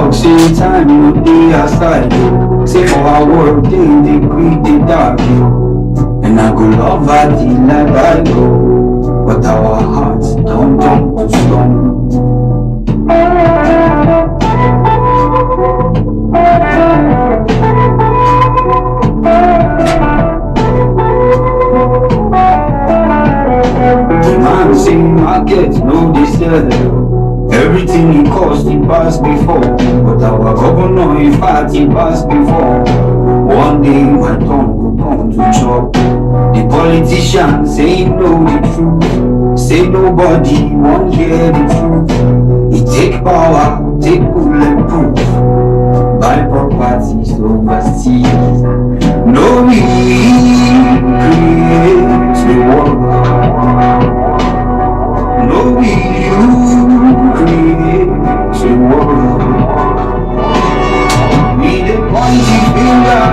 talk, say time no dey aside, yo. Say for our world, they greed, they dark, yo. And I go love her till like I go, but our hearts don't jump to stone. The man say market no dey sell. Everything he cost, he passed before. But our governor, in fact, he passed before. One day my turn will come to chop. The politicians say he know the truth. Say nobody won't hear the truth. He take power, take bulletproof. Buy properties overseas. No, we create the world. No, we create the world. We the pointy finger.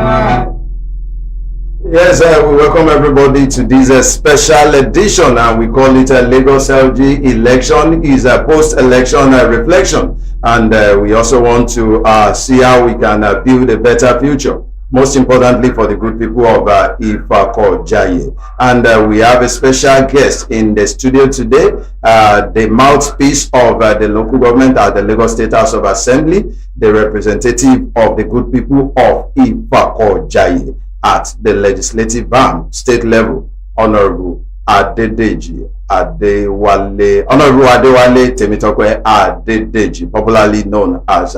Yes, we welcome everybody to this special edition, and we call it a Lagos LG election. Is a post-election reflection, and we also want to see how we can build a better future. Most importantly, for the good people of Ifakojaye. And we have a special guest in the studio today, the mouthpiece of the local government at the Lagos State House of Assembly, the representative of the good people of Ifakojaye at the legislative arm, state level, Honorable Adedeji Adewale, Honorable Adewale Temitope Adedeji, popularly known as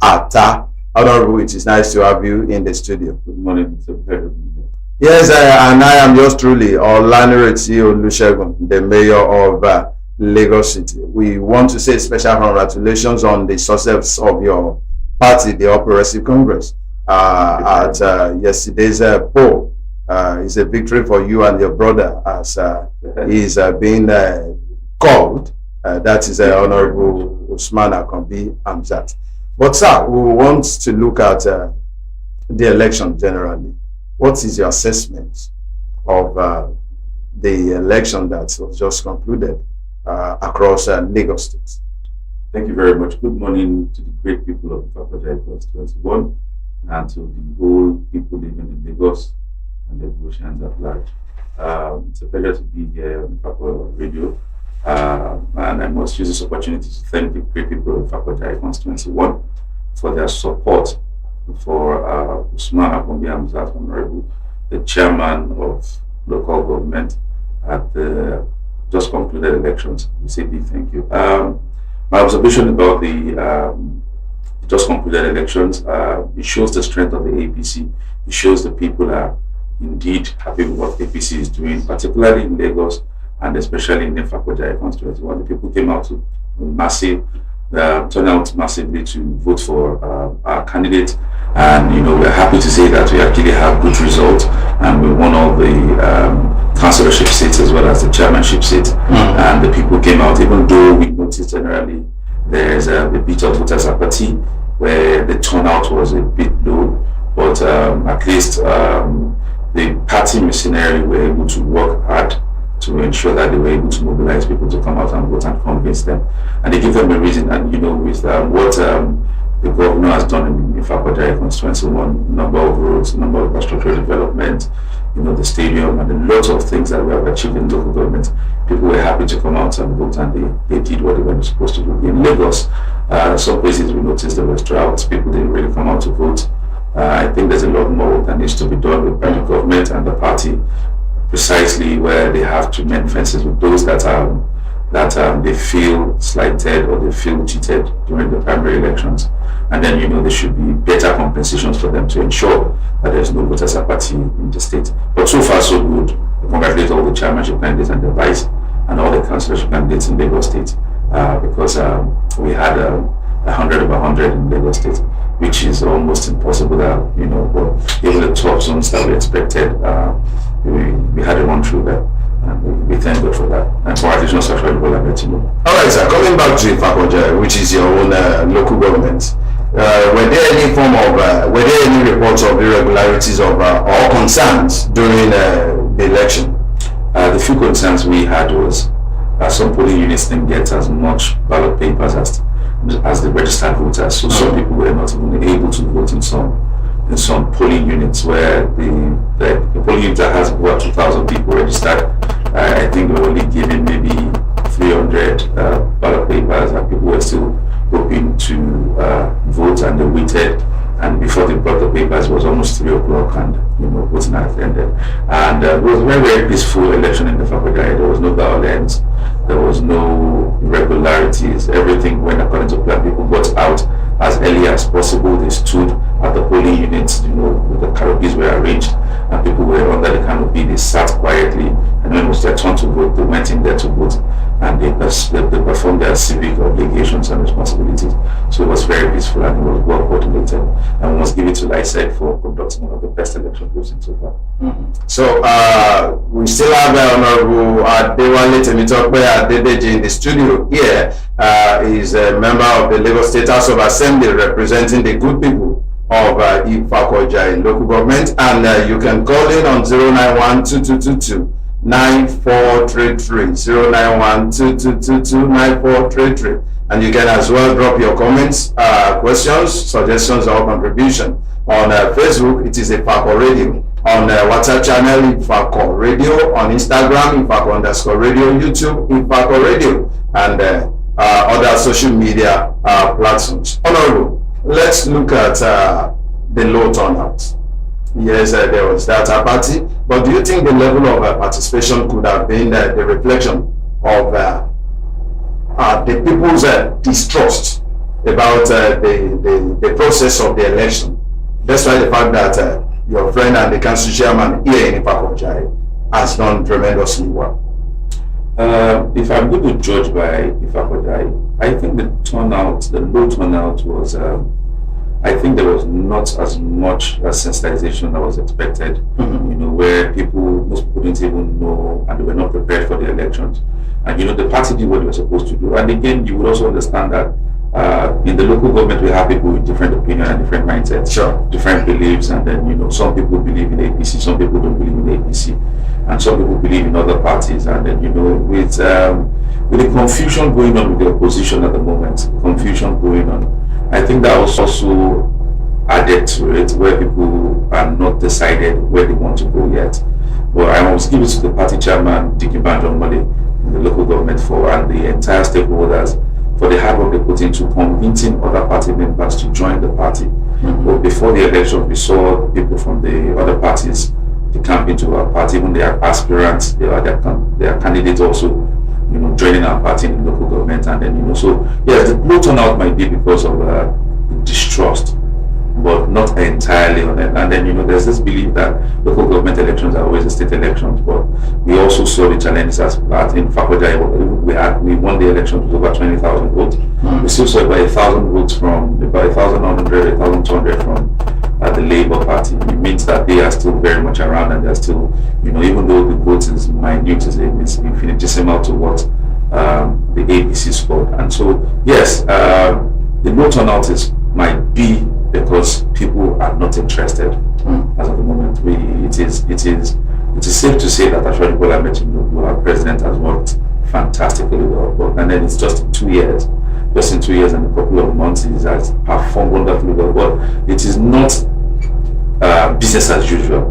Ata. Honorable, it is nice to have you in the studio. Good morning, it's a pleasure being here. Yes, and I am yours truly, Olanireti Olusegun, the mayor of Lagos City. We want to say special congratulations on the success of your party, the All Progressive Congress, at yesterday's poll. It's a victory for you and your brother, as he's being called. That is Honorable Usman Akambi Amzat. But sir, we want to look at the election generally. What is your assessment of the election that was just concluded across Lagos State? Thank you very much. Good morning to the great people of Ifakojaye Constituency 1 and to the whole people living in Lagos and the oceans at large. It's a pleasure to be here on Ifakojaye Radio. And I must use this opportunity to thank the great people of Ifakojaye Constituency 1 for their support for Usman Akombi Amzat, Honorable, the chairman of local government at the just concluded elections. We say big thank you. My observation about the just concluded elections, it shows the strength of the APC. It shows the people are indeed happy with what APC is doing, particularly in Lagos and especially in the Ifakojaye constituency. When the people came out to turn out massively to vote for our candidate, and we're happy to say that we actually have good results, and we won all the councillorship seats as well as the chairmanship seats. And the people came out, even though we noticed generally there's a bit of voters apathy where the turnout was a bit low, but at least the party missionary were able to work hard to ensure that they were able to mobilize people to come out and vote and convince them. And they give them a reason. And with what the governor has done in the Ifakojaye constituency, one number of roads, number of infrastructure development, the stadium, and a lot of things that we have achieved in local government, people were happy to come out and vote, and they did what they were supposed to do. In Lagos, some places we noticed there was drought, people didn't really come out to vote. I think there's a lot more that needs to be done with the government and the party, precisely where they have to mend fences with those that they feel slighted or they feel cheated during the primary elections. And then, there should be better compensations for them to ensure that there's no voters apathy in the state. But so far, so good. I congratulate all the chairmanship candidates and the vice and all the councillorship candidates in Lagos State, because we had 100 over 100 in Lagos State, which is almost impossible that, but even the top zones that we expected, we had a run through there. And we thank God for that. And congratulations to Adewale Temitope. All right, sir. Coming back to Ifakojaye, which is your own local government, were there any reports of irregularities or concerns during the election? The few concerns we had was some polling units didn't get as much ballot papers as as the registered voters. So some people were not even able to vote in some polling units where the polling unit that has about 2,000 people registered. I think they were only given maybe 300 ballot papers, and people were still hoping to vote, and they waited. And before they brought the papers, it was almost 3 o'clock, and voting had ended. And it was a very, very peaceful election in the Fakwajai. There was no violence, there was no irregularities. Everything went according to plan. People got out as early as possible. They stood at the polling units, with the canopies were arranged, and people were under the canopy. They sat quietly, and when it was their turn to vote, they went in there to vote, and they performed their civic obligations and responsibilities. So it was very peaceful, and it was well coordinated. And we must give it to ISEC for conducting one of the best elections we've seen so far. So we still have Honorable Adewale Temitope Adedeji in the studio here. He's a member of the Lagos State House of Assembly representing the good people of Ifakwajai local government, and you can call in on 0912222 9433 0912222 9433, and you can as well drop your comments, questions, suggestions, or contribution on Facebook. It is Ifako Radio. On WhatsApp channel Ifako Radio, on Instagram Ifako_radio, YouTube Ifako Radio, and other social media platforms. Honorable, let's look at the low turnout. Yes, there was that apathy, but do you think the level of participation could have been the reflection of the people's distrust about the process of the election, despite the fact that your friend and the council chairman here in Ifakwajai has done tremendously well? If I'm going to judge by Ifakwajai, I think the low turnout was, I think there was not as much sensitization that was expected, where most people didn't even know, and they were not prepared for the elections. And the party did what they were supposed to do. And again, you would also understand that in the local government, we have people with different opinions and different mindsets, different beliefs, and then some people believe in APC, some people don't believe in APC, and some people believe in other parties. And then with the confusion going on with the opposition at the moment, I think that was also added to it, where people are not decided where they want to go yet. But I must give it to the party chairman, Diki Banjomole, in the local government and the entire stakeholders for the hard work they put into convincing other party members to join the party. But before the election, we saw people from the other parties camping to our party, even their aspirants, their candidates also, joining our party in the local government. And then, so yes, the low turnout might be because of distrust, but not entirely on it. And then, there's this belief that local government elections are always the state elections, but we also saw the challenges as in Fakwajai. We won the election with over 20,000 votes. We still saw about 1,000 votes from, about 1,100, 1,200 from the Labour Party. It means that they are still very much around, and they're still, even though the vote is minute, it's infinitesimal to what the APC scored. And so, yes, the low turnout might be because people are not interested as of the moment. It is safe to say that actually Bola Ahmed Tinubu, our president, has worked fantastically well. And then it's just in 2 years and a couple of months, he has performed wonderfully well. But it is not business as usual,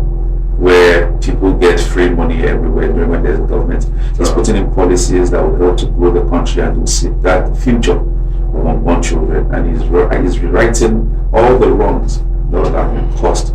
where people get free money everywhere during when there's a government. He's putting in policies that will help to grow the country and to see that future of unborn children, and he's rewriting all the wrongs that have been caused,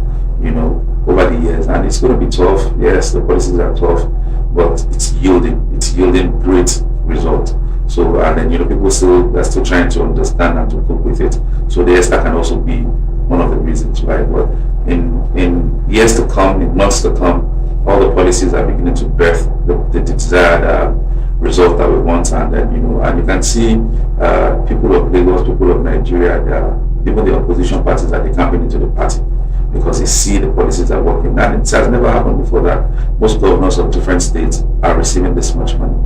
over the years. And it's going to be tough. Yes, the policies are tough, but it's yielding great results. So, and then people are still trying to understand and to cope with it. So that can also be one of the reasons why. But in years to come, in months to come, all the policies are beginning to birth the desired result that we want. And then and you can see people of Lagos, people of Nigeria, even the opposition parties that they campaign into the party, because they see the policies are working. And it has never happened before that most governors of different states are receiving this much money.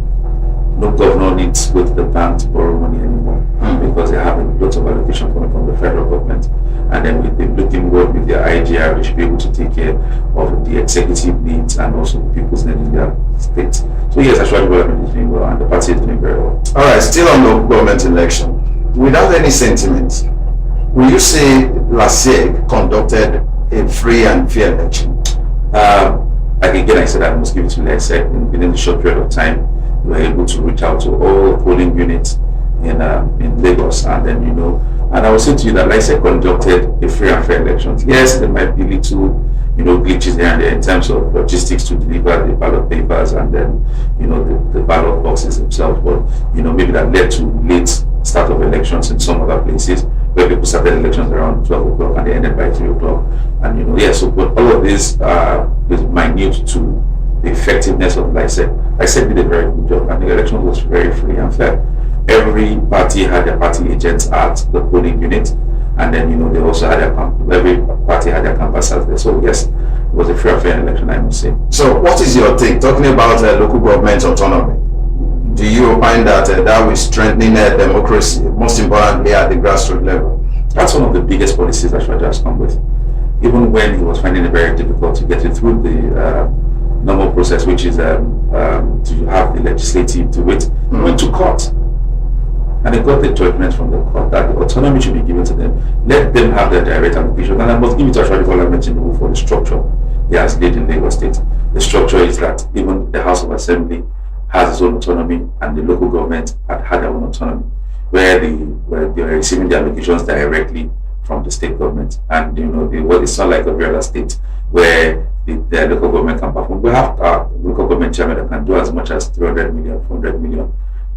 No governor needs to go to the bank to borrow money anymore, because they're having lots of allocation coming from the federal government. And then with them looking good with their IGR, they should be able to take care of the executive needs and also the people's needs in their states. So yes, actually, government is doing well, and the party is doing very well. All right, still on the government election. without any sentiment, will you say LASEG conducted a free and fair election? Like again, I said I must give it to LASEG. Within the short period of time, we were able to reach out to all polling units in Lagos, and then and I will say to you that LASEG conducted a free and fair elections. Yes, there might be little glitches here and there in terms of logistics to deliver the ballot papers and then the ballot boxes themselves, but maybe that led to late start of elections in some other places where people started elections around 12 o'clock and they ended by 3 o'clock, and so but all of this is minute to the effectiveness of LASEG. LASEG did a very good job, and the election was very free and fair. Every party had their party agents at the polling unit, and then they also had every party had their canvassers there. So yes, it was a free and fair election, I must say. So what is your take, talking about local government autonomy? Do you find that that will strengthen democracy, most importantly at the grassroots level? That's one of the biggest policies that Shwaja has come with. Even when he was finding it very difficult to get it through the normal process, which is to have the legislative do it, he went to court. And they got the judgment from the court that the autonomy should be given to them. Let them have their direct application. And I must give it to Adewale Temitope for the structure he has laid in Lagos State. The structure is that even the House of Assembly has its own autonomy, and the local government had their own autonomy, where they are receiving the allocations directly from the state government. And it's not like every other state where the local government can perform. We have local government chairman that can do as much as 300 million, 400 million.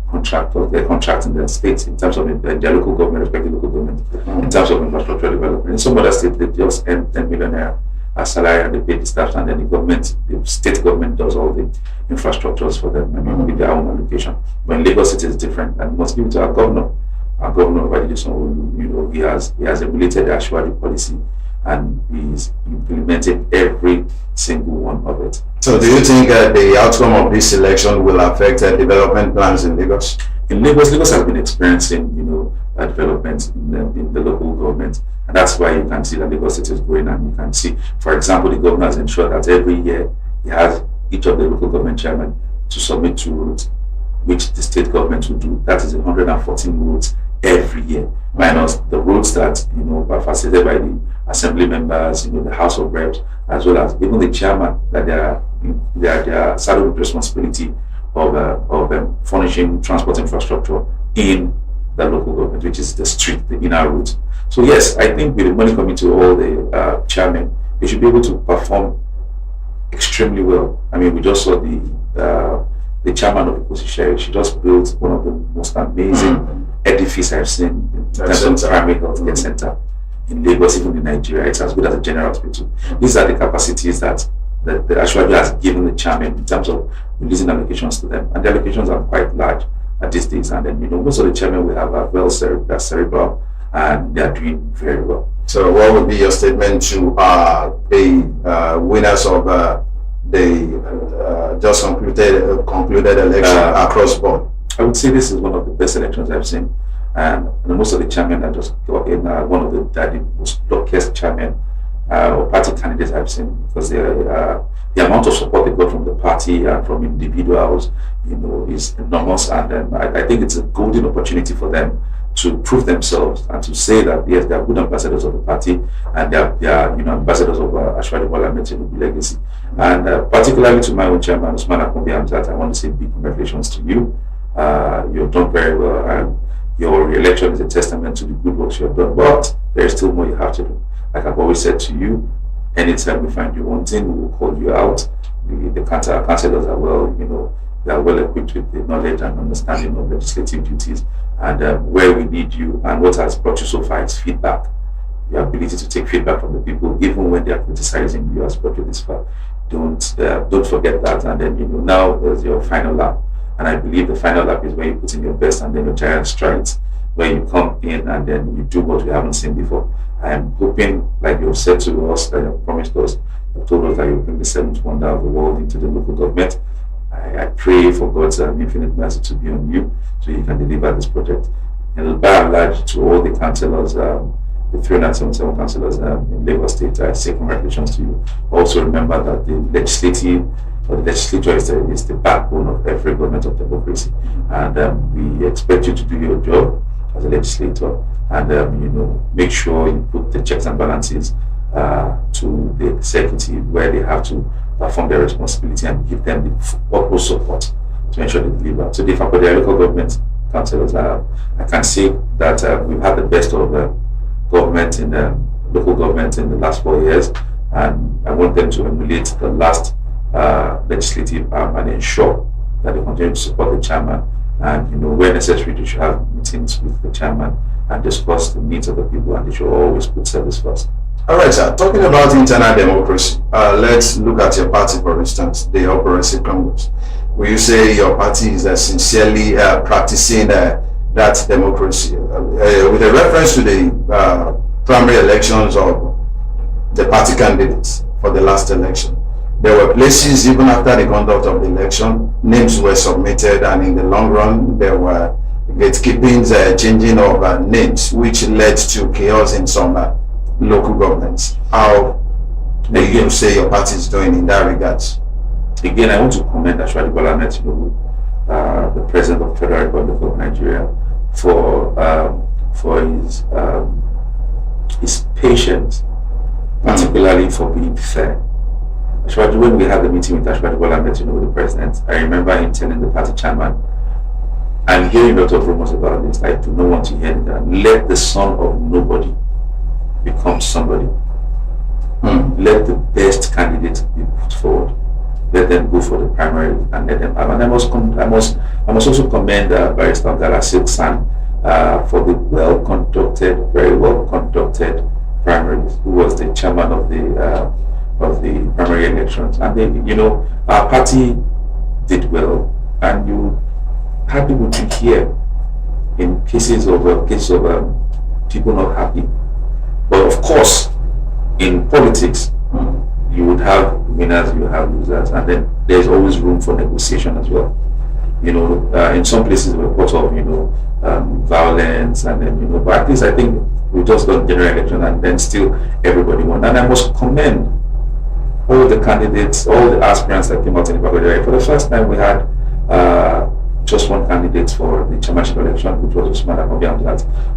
Contractors, they're contracting their states in terms of their local government, respective local government, in terms of infrastructure development. In some other states, they just earn 10 million naira as salary and they pay the staff, and then the state government does all the infrastructures for them, with their own allocation. But in Lagos, it is different, and we must give it to our governor. Our governor, Adedeji Oon, he has emulated the Ashwadi policy, and he's implemented every single one of it. So do you think the outcome of this election will affect development plans in Lagos? In Lagos has been experiencing, development in the local government, and that's why you can see that Lagos State is growing. And you can see, for example, the governor has ensured that every year he has each of the local government chairmen to submit 2 roads, which the state government will do. That is 114 roads every year, minus the roads that are facilitated by the assembly members, the House of Reps, as well as even the chairman, that they are saddled with responsibility of furnishing transport infrastructure in the local government, which is the street, the inner roads. So yes, I think with the money coming to all the chairmen, they should be able to perform extremely well. I mean, we just saw the chairman of the position. She just built one of the most amazing edifice I've seen in terms of primary health care center in Lagos, even in Nigeria. It's as good as a general hospital. These are the capacities that the Ashwadi has given the chairman in terms of releasing allocations to them, and the allocations are quite large at these days. And then most of the chairmen we have are well cerebral, and they are doing very well. So what would be your statement to the winners of the just concluded election across board? I would say this is one of the best elections I've seen, and most of the chairmen are just one of the most luckiest chairmen or party candidates I've seen, because the amount of support they got from the party and from individuals, is enormous. And I think it's a golden opportunity for them to prove themselves and to say that yes, they are good ambassadors of the party, and they are ambassadors of Ashwadi Bola Temitope legacy. And particularly to my own chairman, Usman Akombi Hamzat, I want to say big congratulations to you. You've done very well, and your re-election is a testament to the good work you have done. But there is still more you have to do. Like I've always said to you, anytime we find you wanting, we will call you out. The councillors are they are well equipped with the knowledge and understanding of legislative duties, and where we need you. And what has brought you so far is feedback. Your ability to take feedback from the people, even when they are criticizing you, has brought you this far. Don't forget that. And then now there's your final lap. And I believe the final lap is where you put in your best and then your giant strides, where you come in and then you do what we haven't seen before. I am hoping, like you've said to us, that you've promised us, you've told us that you'll bring the seventh wonder of the world into the local government. I pray for God's infinite mercy to be on you, so you can deliver this project. And by and large, to all the councillors, the 377 councillors in Lagos State, I say congratulations to you. Also remember that the legislature is the backbone of every government of democracy, and we expect you to do your job as a legislator, and make sure you put the checks and balances to the executive, where they have to perform their responsibility and give them the utmost support to ensure they deliver. So, for their local government councillors, I can say that we've had the best of government in local government in the last 4 years, and I want them to emulate the last legislative arm and ensure that they continue to support the chairman, and where necessary they should have meetings with the chairman and discuss the needs of the people, and they should always put service first. All right, sir. Talking about internal democracy, let's look at your party, for instance, the All Progressive Congress. Will you say your party is sincerely practicing that democracy? With a reference to the primary elections of the party candidates for the last election, there were places, even after the conduct of the election, names were submitted, and in the long run, there were gatekeepings, changing of names, which led to chaos in some local governments. How do you say your party is doing in that regard? Again, I want to commend Adewale Temitope, the President of the Federal Republic of Nigeria, for his patience, particularly for being fair. When we had the meeting with Adewale Temitope, the President, I remember him telling the party chairman, I'm hearing a lot of rumors about this. I do not want to hear that. Let the son of nobody become somebody. Let the best candidate be put forward. Let them go for the primary and let them have. And I must also commend Barrister Galasik San for the very well conducted primaries, who was the chairman of the primary elections. And then, our party did well, and you had people to hear in cases of people not happy. But of course, in politics, you would have winners, you have losers, and then there's always room for negotiation as well. In some places we're part of, violence, and then, but at least I think we just got general election, and then still everybody won. And I must commend all the candidates, all the aspirants that came out in the Baghdad. For the first time, we had just one candidate for the chairmanship election, which was Usman Akobi.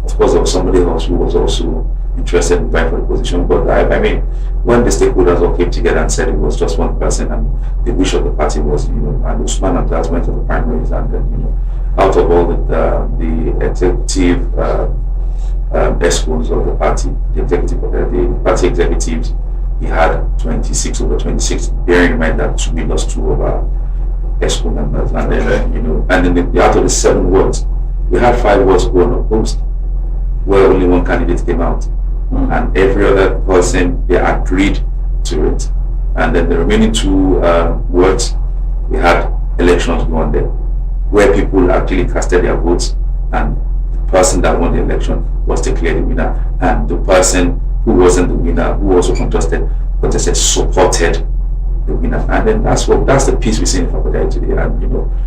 Of course, there was somebody else who was also interested in vying for the position. But I mean, when the stakeholders all came together and said it was just one person, and the wish of the party was, and Usman Abdaz went to the primaries, and then, out of all the executive ESCOs of the party, the party executives, he had 26 over 26, bearing in mind that we lost 2 of our ESCO members, and then and then out of the 7 wards, we had 5 wards go unopposed, where only one candidate came out, and every other person, they agreed to it. And then the remaining 2 wards, we had elections go on there, where people actually casted their votes, and the person that won the election was declared the winner, and the person who wasn't the winner, who also contested, supported the winner. And then that's the piece we see in Fakodia today. And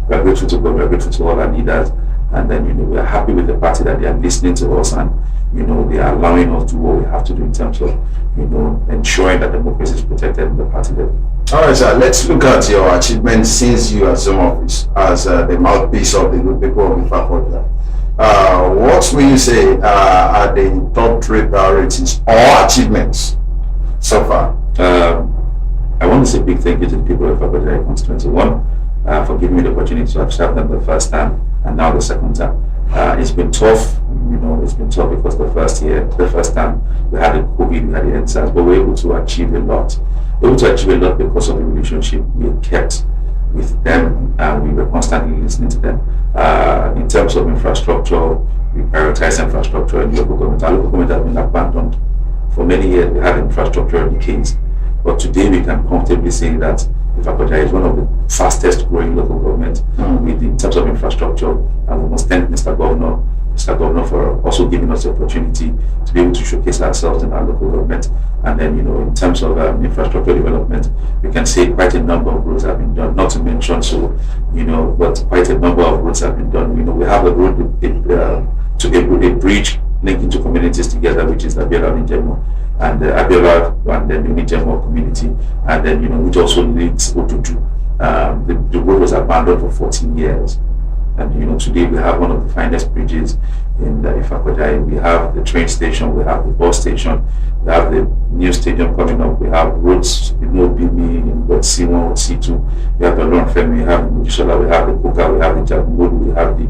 we are grateful to God, we are grateful to all our leaders, and then we are happy with the party that they are listening to us, and they are allowing us to do what we have to do in terms of ensuring that democracy is protected in the party level. All right, sir. Let's look at your achievements since you assumed office as the mouthpiece of the good people of Fakodia. What will you say are the top 3 priorities or achievements so far? I want to say a big thank you to the people of Fakodia constituency. One, for giving me the opportunity to have served them the first time and now the second time. It's been tough, it's been tough because the first time we had the COVID, we had the NSAS, but we were able to achieve a lot. We were able to achieve a lot because of the relationship we kept with them, and we were constantly listening to them. In terms of infrastructure, we prioritize infrastructure in local government. Our local government has been abandoned for many years. We had infrastructure decades, but today we can comfortably say that Fakodia is one of the fastest growing local governments in terms of infrastructure, and we must thank Mr. Governor for also giving us the opportunity to be able to showcase ourselves in our local government. And then, in terms of infrastructure development, we can say quite a number of roads have been done, not to mention but quite a number of roads have been done. We have a road to a bridge linking two communities together, which is Abiola and Njemo, and Abiola and then the Njemo community, and then which also links Otutu. The road was abandoned for 14 years. And today we have one of the finest bridges in the Ifakodai. We have the train station, we have the bus station, we have the new stadium coming up, we have roads in Obimi, in what C1, C2, we have the Lonfem, we have the Mujishola, we have the Kuka, we have the Jagungodu, we have the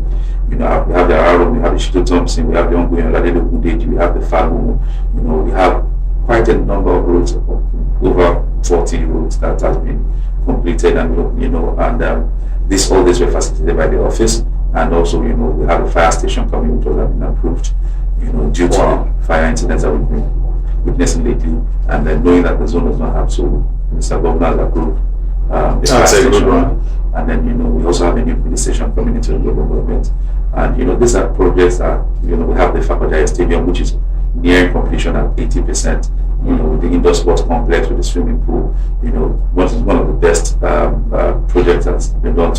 we have the Araro, we have the Shito Thompson, we have the ongoing Adedeji Oon, we have the Fago, we have quite a number of roads, over 40 roads that has been completed, and all this were facilitated by the office, and also we have a fire station coming, which has been approved, due to fire incidents that we've been witnessing lately, and then knowing that the zone does not have, so Mr. Governor has approved the fire station, and then we also have a new police station coming into the local government, and these are projects that we have the Fakodai Stadium, which is nearing completion at 80%. With the indoor sports complex, with the swimming pool, one of the best projects that's been done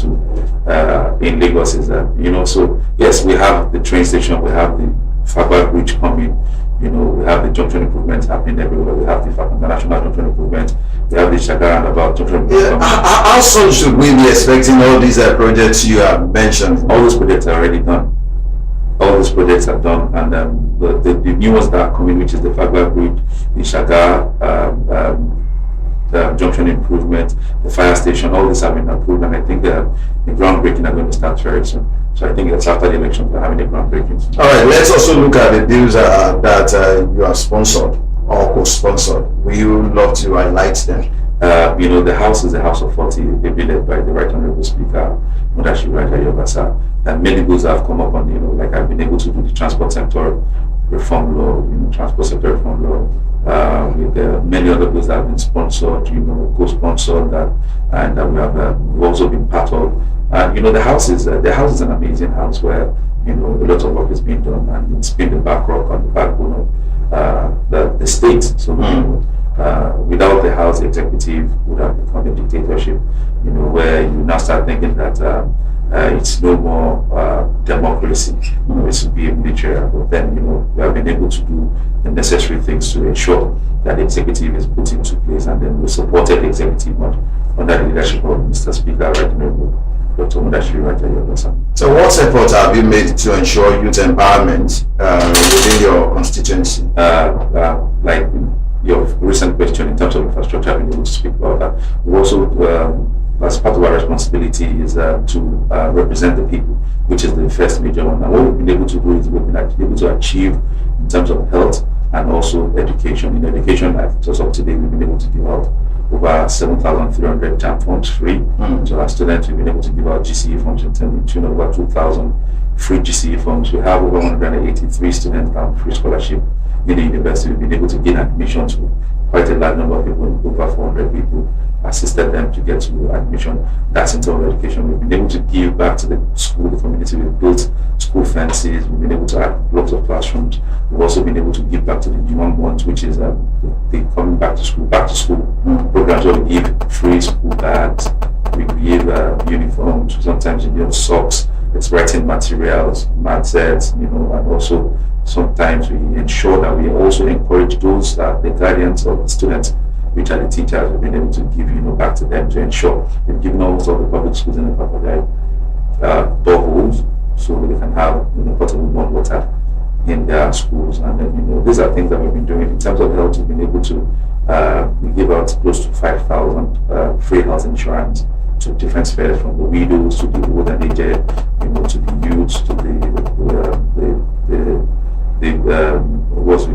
in Lagos is that, so yes, we have the train station, we have the Fagba Bridge coming, we have the junction improvements happening everywhere, we have the international junction improvement, we have the Shagara and about junction improvement. How soon should we be expecting all these projects you have mentioned? All those projects are already done. All these projects are done, and the new ones that are coming, which is the Fagba Bridge, the Shagar junction improvement, the fire station, all these have been approved, and I think the groundbreaking are going to start very soon. So I think it's after the election we're having the groundbreaking. All right, let's also look at the deals that you are sponsored or co-sponsored. Will you love to highlight them? The house is a house of 40, led by the Right Honorable Speaker, Mudashi Raja Yobasa. And many bills have come up on, like I've been able to do the transport sector reform law, transport sector reform law, with many other bills that have been sponsored, co-sponsored, and that we have we've also been part of. And the house is an amazing house where a lot of work is being done, and it's been the backrock and the backbone of the state. So without the house, the executive would have become a dictatorship. Where you now start thinking that it's no more democracy. It should be a military. But then we have been able to do the necessary things to ensure that the executive is put into place, and then we supported the executive much under the leadership of Mr. Speaker, Right Honorable Dr. Mudashi Raja Yobasa. So what efforts have you made to ensure youth empowerment within your constituency? Like your recent question in terms of infrastructure, I've been able to speak about that. We also, as part of our responsibility, is to represent the people, which is the first major one. And what we've been able to do is we've been able to achieve in terms of health and also education. In education, as of today, we've been able to give out over 7,300 jam forms free. So our students, we've been able to give out GCE forms in tune of over 2,000 free GCE forms. We have over 183 students on free scholarship in the university. We've been able to gain admission to quite a large number of people, over 400 people, assisted them to get to admission. That's in terms of education. We've been able to give back to the school, the community. We've built school fences. We've been able to add blocks of classrooms. We've also been able to give back to the young ones, which is the coming back to school programs where we give free school bags. We give uniforms, sometimes socks, it's writing materials, math sets, and also sometimes we ensure that we also encourage those the guardians of the students, which are the teachers. We've been able to give back to them to ensure we've given almost all the public schools in the Fakodai boreholes, so they can have potable warm water in their schools. And then these are things that we've been doing in terms of health. We've been able to we give out close to 5,000 free health insurance to different spheres, from the widows to the old and aged, to the youths, to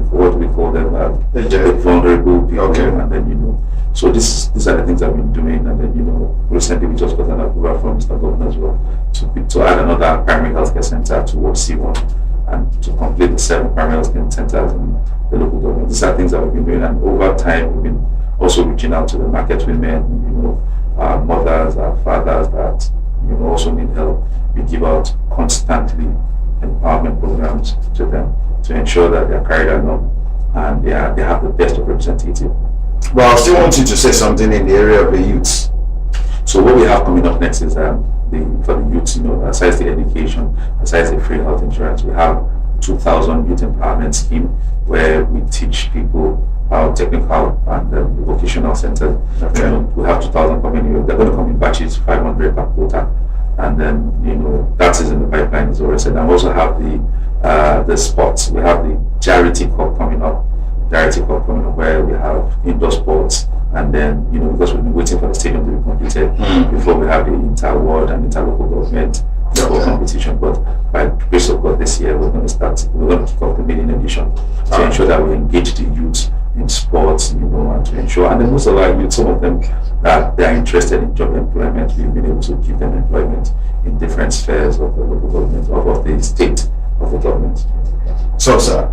what we call them, the vulnerable people. Okay. And then so these are the things I've been doing. And then recently we just got an approval from Mr. Governor as well to add another primary healthcare center towards C1, and to complete the 7 primary healthcare centers in the local government. These are things that we've been doing, and over time we've been also reaching out to the market women, our mothers, our fathers that also need help. We give out constantly empowerment programs to them to ensure that they are carried along and they have the best of representative. Well, I still want you to say something in the area of the youths. So what we have coming up next is for the youths, besides the education, besides the free health insurance, we have 2,000 youth empowerment scheme where we teach people how technical and vocational centers. Okay. We have 2,000 coming in. They're going to come in batches, 500 per quota. and then that is in the pipeline, as already said. And we also have the sports. We have the Charity Cup coming up. Where we have indoor sports, and then because we've been waiting for the stadium to be completed before we have the inter-ward and inter-local government competition. But by the grace of God, this year we're going to kick off the maiden edition to ensure that we engage the youth in sports, and to ensure, and then most of our youth, some of them that they are interested in job employment, we've been able to give them employment in different spheres of the local government, of the state, of the government. So, sir,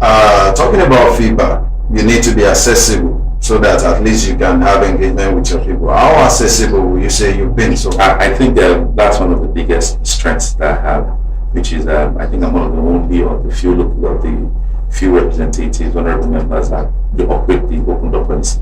talking about feedback, you need to be accessible so that at least you can have engagement with your people. How accessible will you say you've been so far? I think that's one of the biggest strengths that I have, which is I think I'm one of the only of the few representatives, honorable members that they operate the open door policy.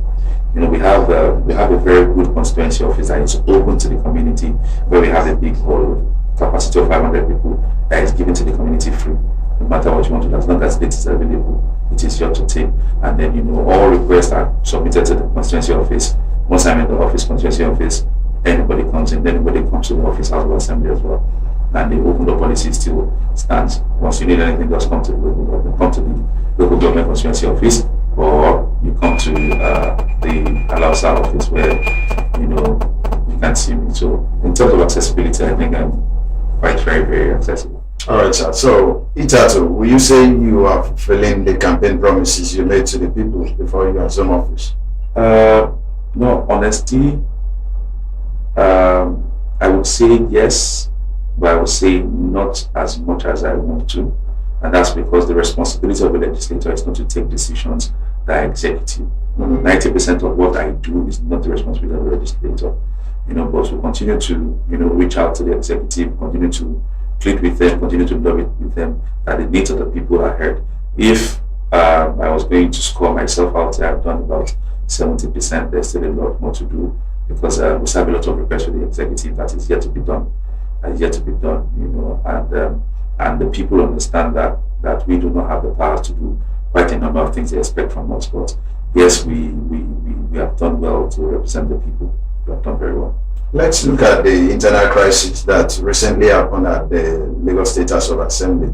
We have a very good constituency office that is open to the community, where we have a big hall, capacity of 500 people, that is given to the community free. No matter what you want to do, as long as it is available, it is yours to take. And then all requests are submitted to the constituency office. Once I'm in the constituency office, anybody comes in, anybody comes to the office, House of Assembly as well. And the open door policy still stands. Once you need anything, just come to the local government constituency office, or you come to the Alausa office where you can see me. So in terms of accessibility, I think I'm quite very, very accessible. All right, sir. So, Itatu, will you say you are fulfilling the campaign promises you made to the people before you assume office? No, honesty, I would say yes, but I would say not as much as I want to. And that's because the responsibility of the legislator is not to take decisions that are executive. 90% of what I do is not the responsibility of the legislator. But we continue to, reach out to the executive, continue to plead with them, continue to lobby with them, that the needs of the people are heard. If I was going to score myself out, I've done about 70%. There's still a lot more to do, because we have a lot of requests for the executive that is yet to be done, and the people understand that we do not have the power to do quite a number of things they expect from us. But yes, we have done well to represent the people. We have done very well. Let's look at the internal crisis that recently happened at the Lagos State House of Assembly.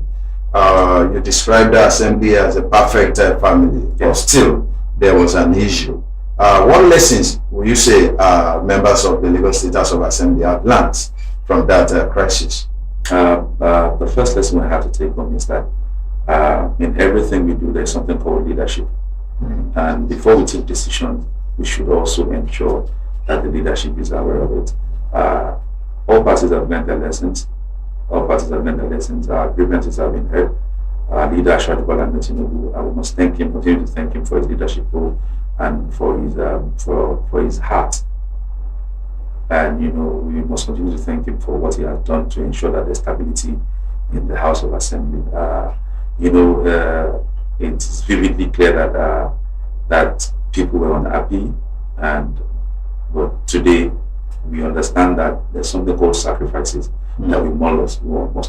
You described the Assembly as a perfect family, but still there was an issue. What lessons will you say members of the Lagos State House of Assembly have learned from that crisis? The first lesson we have to take home is that in everything we do, there's something called leadership. And before we take decisions, we should also ensure that the leadership is aware of it. All parties have learned their lessons. Our grievances have been heard. Our leader, Adewale Temitope, I must continue to thank him for his leadership role and for his heart. And we must continue to thank him for what he has done to ensure that there's stability in the House of Assembly. It's vividly clear that people were unhappy, but today we understand that there's something called sacrifices that we must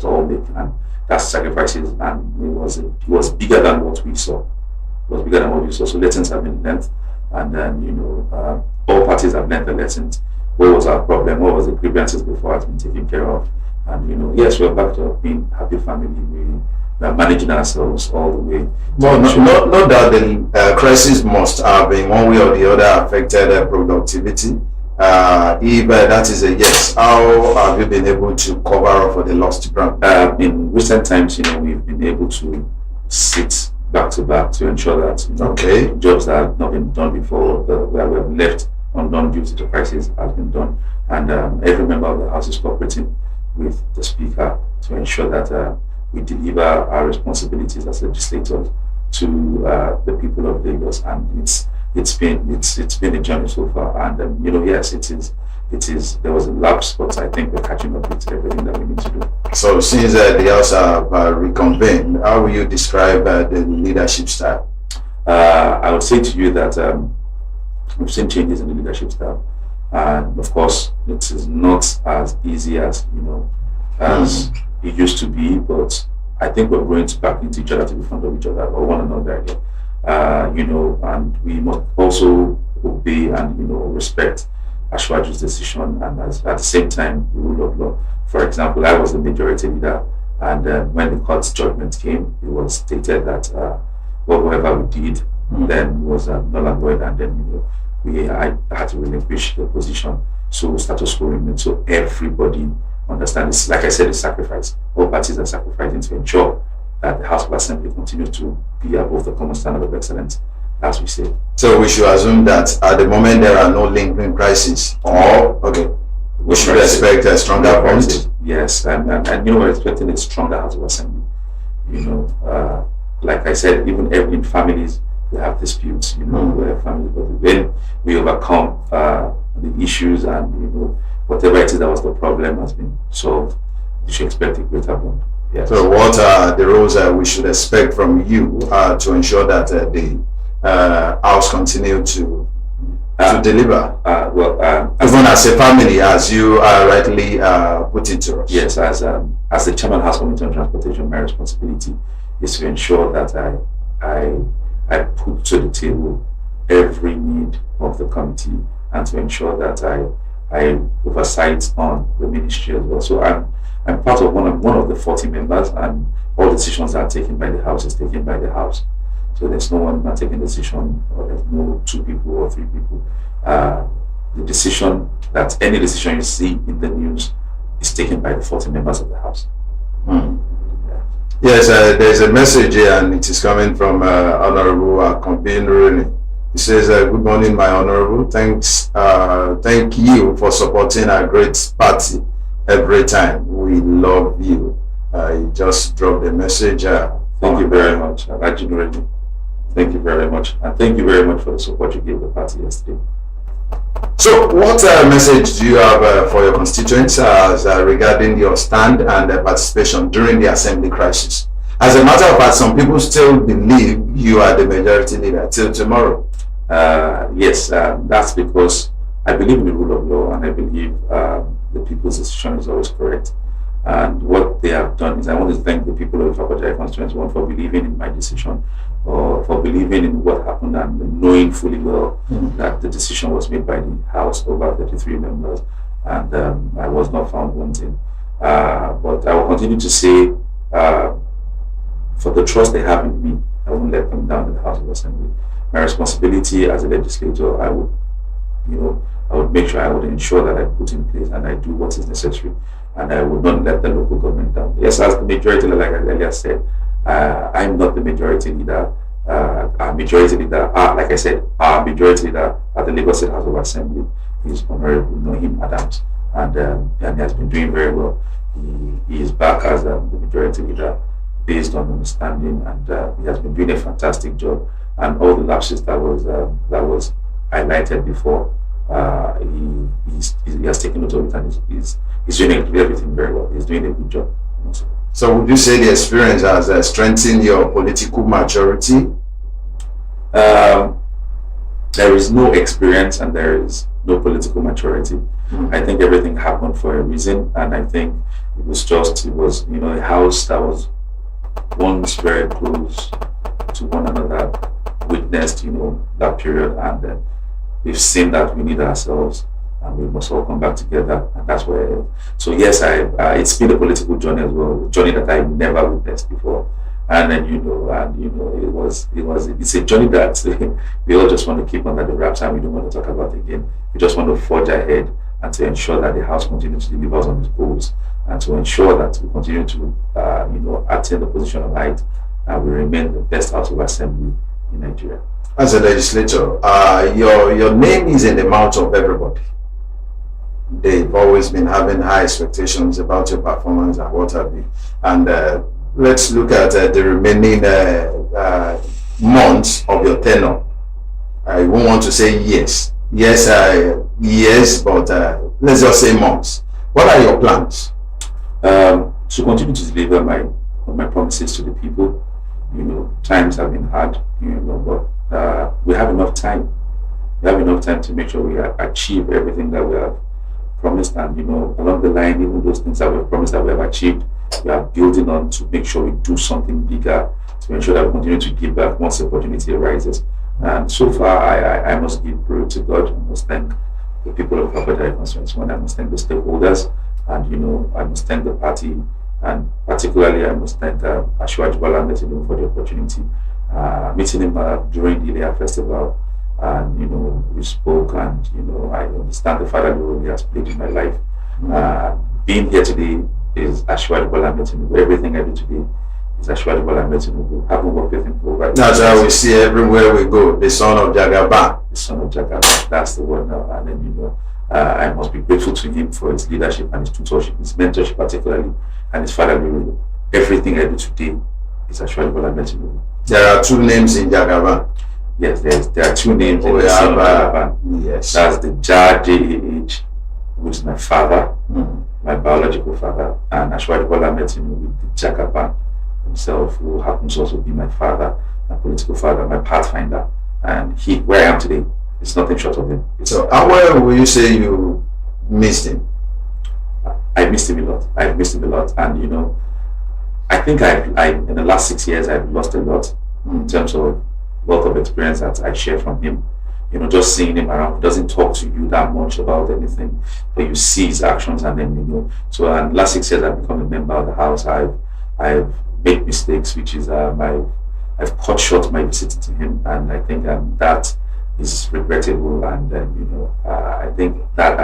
all make, and that's sacrifices, and it was bigger than what we saw. So lessons have been learned, and then all parties have learned the lessons. What was our problem? What was the grievances before has been taken care of, and yes, we're back to being happy family. We are managing ourselves all the way. Well, not that the crisis must have in one way or the other affected productivity. If that is a yes, how have you been able to cover up for the lost ground? In recent times, we've been able to sit back to back to ensure that jobs that have not been done before, where we have left undone due to the crisis, has been done, and every member of the House is cooperating with the Speaker to ensure that we deliver our responsibilities as legislators to the people of Lagos, and it's been a journey so far. And yes, it is. There was a lapse, but I think we're catching up with everything that we need to do. So, since the House have reconvened, how will you describe the leadership style? I would say to you that we've seen changes in the leadership style, and of course, it is not as easy as as it used to be, but I think we're growing back into each other, to be in front of each other or one another again. And we must also obey and respect Ashwaju's decision and at the same time the rule of law. For example, I was the majority leader, and when the court's judgment came, it was stated that whatever we did then was null and void, and then I had to relinquish the position. So status quo remained. So everybody understands. Like I said, it's sacrifice. All parties are sacrificing to ensure that the House of Assembly continues to be above the common standard of excellence, as we say. So we should assume that at the moment there are no lingering crises, or we should expect a stronger bond. Yes, and we're expecting a stronger House of Assembly. Like I said, even in families we have disputes. Where families, but when we overcome the issues and whatever it is that was the problem has been solved, you should expect a greater bond. Yes. So what are the roles we should expect from you to ensure that the House continue to deliver? Even as a family, as you rightly put it to us. Yes, as the chairman of House Committee on Transportation, my responsibility is to ensure that I put to the table every need of the committee, and to ensure that I oversight on the ministry as well. So I'm part of one of the 40 members, and all decisions that are taken by the House is taken by the House. So there's no one not taking a decision, or there's no 2 people or 3 people. The decision that any decision you see in the news is taken by the 40 members of the House. Yes, there's a message here, and it is coming from Honorable Compin Rooney. He says, "Good morning, my Honorable. Thank you for supporting our great party every time. We love you." He just dropped a message. Thank you very much. Thank you very much, and thank you very much for the support you gave the party yesterday. So, what message do you have for your constituents regarding your stand and participation during the assembly crisis? As a matter of fact, some people still believe you are the majority leader till tomorrow. Yes, that's because I believe in the rule of law, and I believe the people's decision is always correct. And what they have done is, I want to thank the people of the Fakojai constituency for believing in my decision, or for believing in what happened, and knowing fully well that the decision was made by the House over 33 members, and I was not found wanting. But I will continue to say, for the trust they have in me, I won't let them down in the House of Assembly. My responsibility as a legislator, I would make sure, I would ensure that I put in place and I do what is necessary, and I would not let the local government down. Yes, as the majority leader, like I earlier said, I'm not the majority leader. Our majority leader, like I said, our majority leader at the Lagos State House of Assembly is Honorable Nohim Adams, and he has been doing very well. He is back as the majority leader based on understanding, and he has been doing a fantastic job. And all the lapses that was highlighted before, he has taken note of it, and he's doing everything very well. He's doing a good job. So would you say the experience has strengthened your political maturity? There is no experience and there is no political maturity. I think everything happened for a reason, and I think it was a house that was once very close to one another, witnessed that period, and we've seen that we need ourselves and we must all come back together, and that's where. So yes, it's been a political journey as well, a journey that I never witnessed before, and then it's a journey that we all just want to keep under the wraps, and we don't want to talk about again. We just want to forge ahead and to ensure that the House continues to deliver on its goals, and to ensure that we continue to attain the position of height, and we remain the best House of Assembly in Nigeria. As a legislator, your name is in the mouth of everybody. They've always been having high expectations about your performance and what have you. And let's look at the remaining months of your tenure. I won't want to say yes, but let's just say months. What are your plans? To continue to deliver my promises to the people. Times have been hard, but we have enough time. We have enough time to make sure we achieve everything that we have promised, and along the line, even those things that we've promised that we have achieved, we are building on to make sure we do something bigger, to ensure that we continue to give back once the opportunity arises. And so far, I must give glory to God. I must thank the people of Abuja constituency. I must thank the stakeholders, and I must thank the party, and particularly I must thank Adewale Temitope for the opportunity. Meeting him during the Ilea festival, and we spoke, and I understand the fatherly role he has played in my life. Being here today is Adewale Temitope. Everything I do today is Adewale Temitope. I haven't worked with him for over. That's how we see everywhere we go. The son of Jagaban. The son of Jagaban. That's the word now. And then I must be grateful to him for his leadership and his tutorship, his mentorship particularly, and his fatherly role. Everything I do today is Adewale Temitope. There are two names in Jagaban. Yes, there are two names in We the son of have, Jagaban. yes. That's the J.A.H., who is my father, my biological father, and Adewale Temitope with the Jagaban himself, who happens also to be my father, my political father, my pathfinder. And where I am today, it's nothing short of him. So how well will you say you missed him? I missed him a lot. I've missed him a lot. And I think I in the last 6 years I've lost a lot in terms of wealth of experience that I share from him. Just seeing him around, he doesn't talk to you that much about anything, but you see his actions, and then So in the last 6 years I've become a member of the house. I've made mistakes, which is I've cut short my visit to him, and I think that is regrettable. And I think that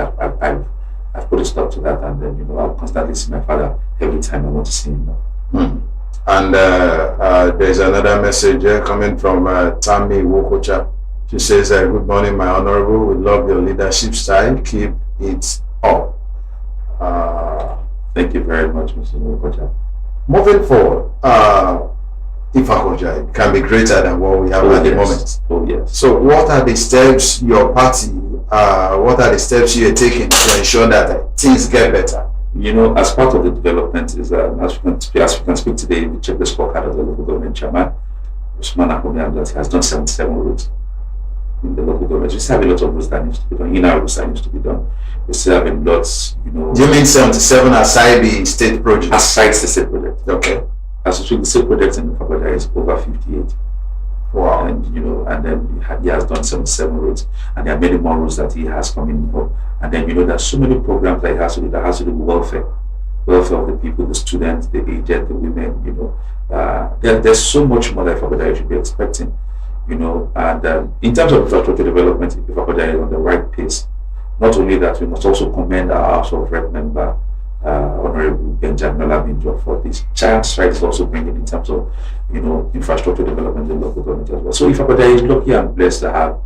I've put a stop to that, and then I'll constantly see my father every time I want to see him now. And there's another message coming from Tammy Wokocha. She says, good morning, my honorable. We love your leadership style. Keep it up. Thank you very much, Mr. Wokocha. Moving forward, Ifakoja can be greater than what we have at the moment. Oh, yes. So what are the steps your party, what are the steps you're taking to ensure that things get better? As part of the development is, as we can speak today, we check the scorecard of the local government chairman, Usman Akomian, that he has done 77 roads in the local government. We still have a lot of roads that needs to be done. In our roads that needs to be done. We still have a lot, Do you mean 77 aside the state project? Aside the state project. Okay. As the state projects in the Fakoda is over 58. Wow. And and then he has done 77 roads, and there are many more roads that he has coming up. And then there's so many programs that he has to do that has to do with welfare of the people, the students, the aged, the women. There's so much more that Fakoda you should be expecting. And in terms of infrastructure development, Fakoda is on the right pace. Not only that, we must also commend our House of Rep member, Honorable Benjamin Olabinjo, for this giant strides also bringing in terms of infrastructure development in local government as well. So Ifakoda is lucky and blessed to have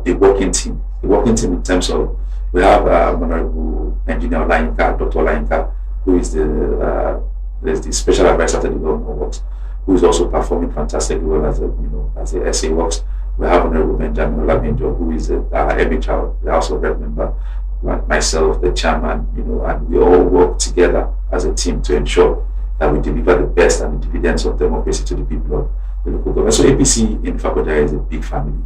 a working team in terms of we have Honorable Engineer Olayinka, Dr. Olayinka, who is the special advisor to the government works, who is also performing fantastically well as the SA works. We have Honorable Benjamin Olabinjo, who is our MHR, the House of Rep member, myself, the chairman, and we all work together as a team to ensure that we deliver the best and the dividends of democracy to the people of the local government. So APC in Fakoda is a big family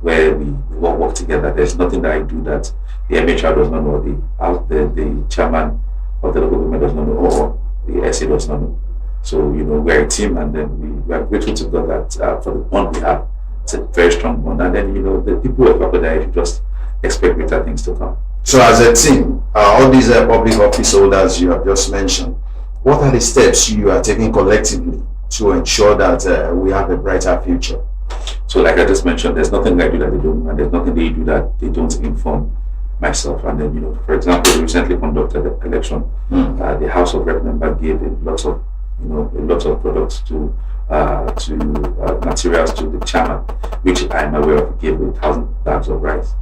where we all work together. There's nothing that I do that the MHR does not know, the chairman of the local government does not know, or the SA does not know. So we're a team, and then we are grateful to God that for the bond we have, it's a very strong bond. And then the people of Fakoda should just expect greater things to come. So as a team, all these public office holders you have just mentioned, what are the steps you are taking collectively to ensure that we have a brighter future? So like I just mentioned, there's nothing I do that they don't, and there's nothing they do that they don't inform myself. And then, for example, we recently conducted an election. The House of Rep member gave lots of products to materials to the chairman, which I'm aware of. He gave 1,000 bags of rice.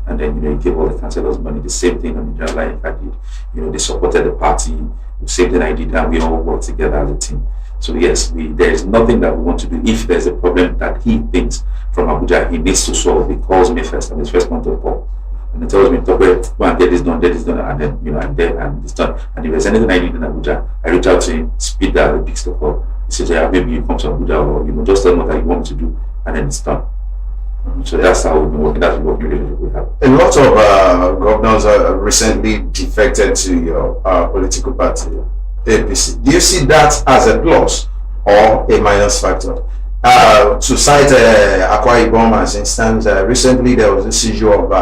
And then, he gave all the councillors money. The same thing on the general line I did. They supported the party. The same thing I did, and we all worked together as a team. So yes, there is nothing that we want to do. If there's a problem that he thinks from Abuja he needs to solve, he calls me first. I'm his first point of call. And he tells me, go and get this done, and then, I'm there, and it's done. And if there's anything I need in Abuja, I reach out to him, speed that, he picks the call. He says, yeah, maybe you come to Abuja, or, just tell me what you want me to do, and then it's done. So that's how we've been working. That's the working relationship we have. A lot of governors recently defected to your political party, APC. Do you see that as a plus or a minus factor? To cite Akwa Ibom as instance, recently there was a seizure of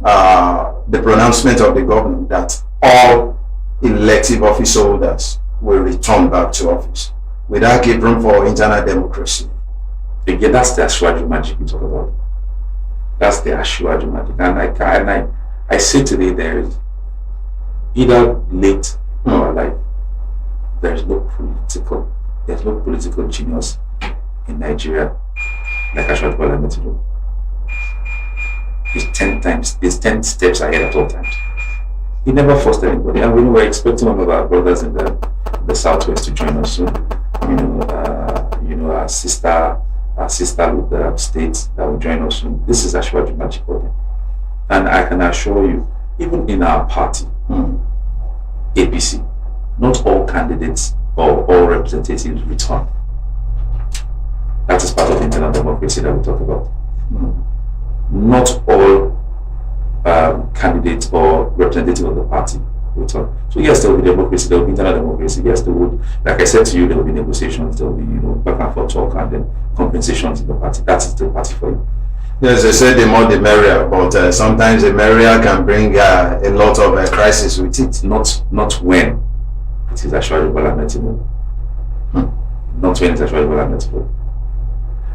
the pronouncement of the government that all elective office holders will return back to office. Will that give room for internal democracy? Again, that's the Ashwaju magic we talk about. That's the Ashwaju magic. And I say today, there is either late or alive. There's no political genius in Nigeria like Ashwaju Temitope. He's 10 steps ahead at all times. He never forced anybody, and we were expecting one of our brothers in the southwest to join us soon. Our sister with the states that will join us soon. This is Ashwaju magic body, and I can assure you, even in our party, APC, not all candidates or all representatives return. That is part of the internal democracy that we talk about. Not all candidates or representatives of the party return. So yes, there will be democracy, there will be internal democracy. Yes, there would, like I said to you, there will be negotiations, there will be back and forth talk, and then compensations in the party. That is the party for you. Yes, they say the more the merrier, but sometimes the merrier can bring a lot of crisis with it. Not when it is Ashwaju Temitope. Not when it's Ashwaju Temitope.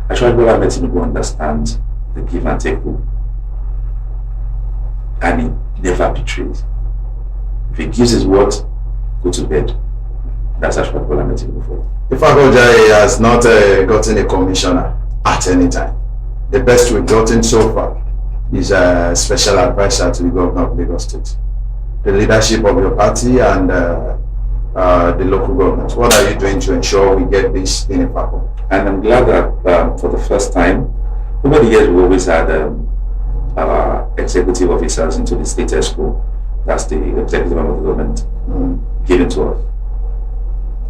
Ashwaju Temitope understands the give and take rule, and he never betrays. If he gives his word, go to bed. That's Ashwaju Temitope for you. If Agoja has not gotten a commissioner at any time, the best we've gotten so far is a special advisor to the governor of Lagos State, the leadership of your party and the local government. What are you doing to ensure we get this in a package? And I'm glad that for the first time, over the years we always had our executive officers into the state school. That's the executive arm of the government given to us.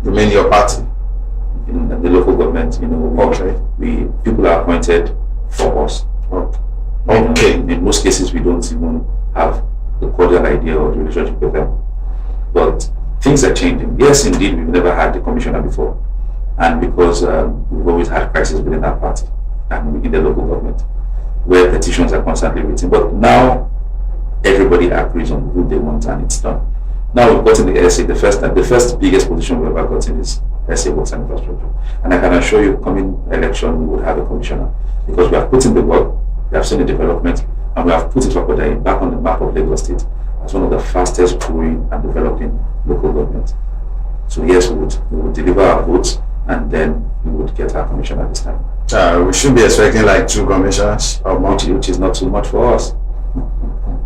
You mean your party? In the local government, people are appointed for us. Okay. In most cases, we don't even have the cordial idea or the relationship with them. But things are changing. Yes, indeed, we've never had the commissioner before, and because we've always had crises within our party and within the local government, where petitions are constantly written. But now everybody agrees on who they want, and it's done. Now we've gotten the SA. The first biggest position we've ever gotten is SA Works and Infrastructure. And I can assure you, coming election, we would have a commissioner, because we have put in the work, we have seen the development, and we have put it back on the map of Lagos State as one of the fastest growing and developing local governments. So yes, we would deliver our votes, and then we would get our commissioner this time. We should be expecting like 2 commissioners or more. Which is not too much for us.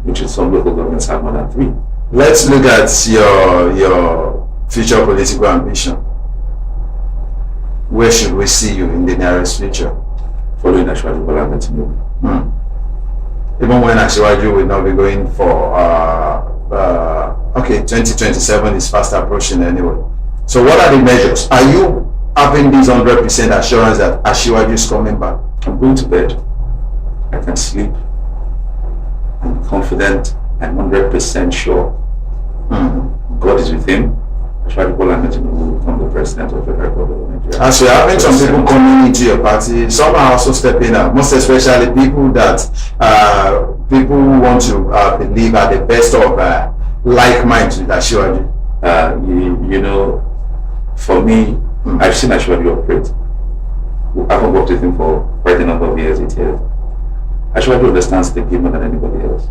Which is some local governments have more than 3. Let's look at your future political ambition. Where should we see you in the nearest future? Following Ashwaju Temitope. Even when Ashwaju will not be going for 2027 is fast approaching anyway. So what are the measures? Are you having this 100% assurance that Ashwaju is coming back? I'm going to bed. I can sleep. I'm confident. I'm 100% sure. God is with him. Ashwaju Temitope will become the president of the Republic of Nigeria. As you're having some people coming into your party, some are also stepping up, most especially people that people who want to believe are the best of like minds with Ashwaju. For me, I've seen Ashwaju operate. I haven't worked with him for quite a number of years, 8 years. Ashwaju understands the game more than anybody else.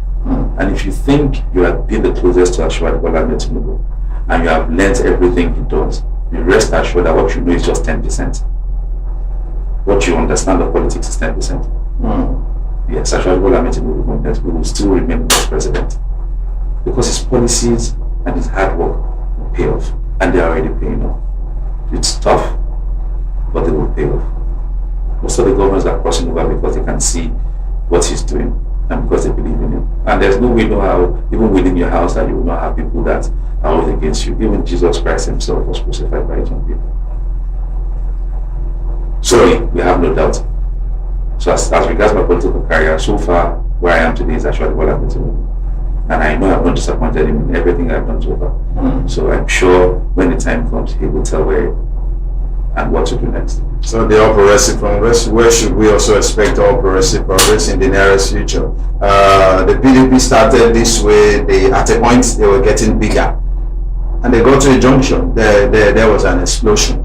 And if you think you have been the closest to Ashwaju Temitope and you have learned everything he does, you rest assured that what you know is just 10%. What you understand of politics is 10%. Yes, Ashwaju Temitope will still remain the president, because his policies and his hard work will pay off, and they are already paying off. It's tough, but they will pay off. Most of the governors are crossing over because they can see what he's doing and because they believe in him. And there's no way you know how, even within your house, that you will not have people that are out against you. Even Jesus Christ himself was crucified by his own people. So we have no doubt. So as regards my political career, so far where I am today is actually what I've been doing. And I know I've not disappointed him in everything I've done so far. So I'm sure when the time comes, he will tell where and what to do next. So the all progressive progress, where should we also expect all progressive progress in the nearest future? The PDP started this way. At a point they were getting bigger, and they got to a junction. There was an explosion,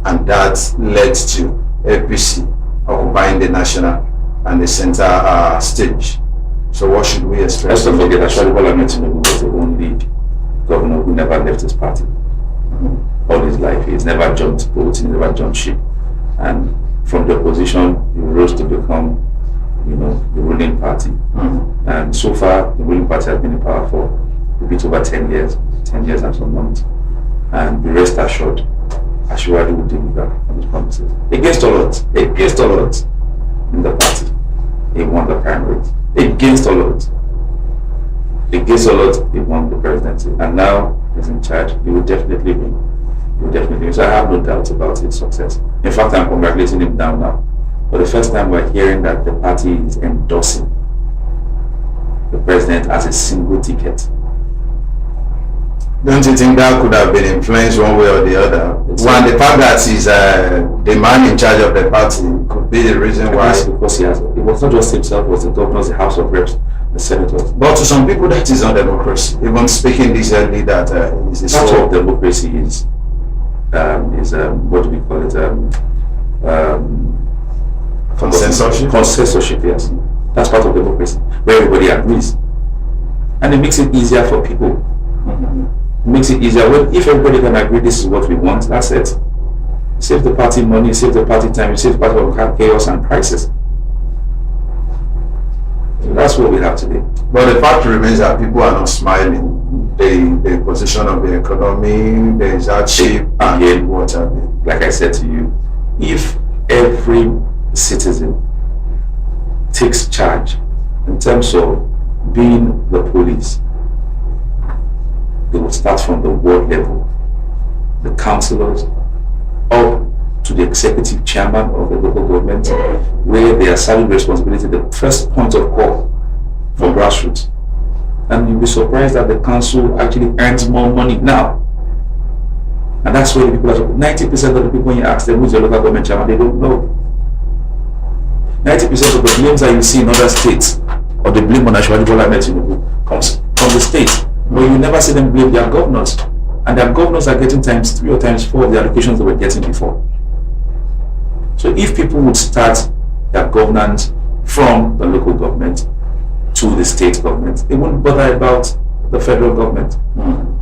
and that led to APC occupying the national and the center stage. So what should we expect? Let's not forget that Adewale Temitope was the only governor who never left his party. All his life, he's never jumped boats, he never jumped ship, and from the opposition, he rose to become, the ruling party. And so far, the ruling party has been in power for a bit over 10 years and some months. And be rest assured, Ashwadi will deliver on his promises. Against all odds in the party, he won the primaries. Against all odds, he won the presidency, and now he's in charge. He will definitely win. So I have no doubts about his success. In fact, I'm congratulating him now. For the first time, we're hearing that the party is endorsing the president as a single ticket. Don't you think that could have been influenced one way or the other? One, the fact that he's the man in charge of the party could be the reason why. Because it was not just himself, it was the governors, the House of Reps, the senators. But to some people, that is not democracy. Even speaking decently, that is the part of democracy is what do we call it? Consensus. Consensorship, yes. That's part of democracy, where everybody agrees, and it makes it easier for people. It makes it easier if everybody can agree this is what we want. That's it. Save the party money, save the party time, save the party of chaos and crisis. So that's what we have today. But the fact remains that people are not smiling. The position of the economy, there is hardship, and what have you. Like I said to you, if every citizen takes charge in terms of being the police, they will start from the ward level, the councillors, up to the executive chairman of the local government, where they are serving responsibility, the first point of call for grassroots. And you'll be surprised that the council actually earns more money now. And that's where the people are. 90% of the people, when you ask them who's your local government chairman, they don't know. 90% of the blames that you see in other states, or the blame on Adewale Temitope, comes from the state. But you never see them blame their governors. And their governors are getting times 3 or times 4 the allocations they were getting before. So if people would start their governance from the local government to the state government, they wouldn't bother about the federal government.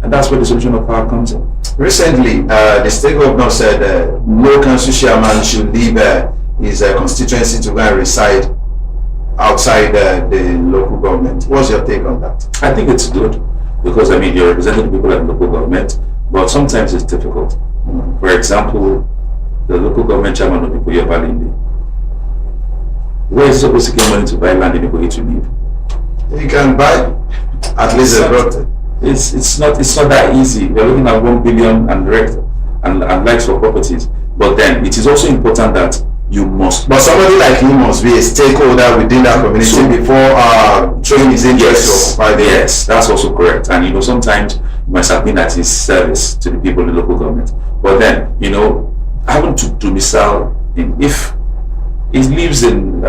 And that's where the solution of power comes in. Recently, the state governor said no council chairman should leave his constituency to go and reside outside the local government. What's your take on that? I think it's good, because you're representing people at the local government, but sometimes it's difficult. For example, the local government chairman of Ikoyi Balinde, where is he supposed to get money to buy land in Ikoyi to live? You can buy at least a property. It's not that easy. We're looking at 1 billion and likes for properties. But then it is also important that you must. But somebody like him must be a stakeholder within that community before showing his interest to occupy there. Yes, that's also correct. And sometimes you must have been at his service to the people in the local government. But then, having to domicile in, if he lives in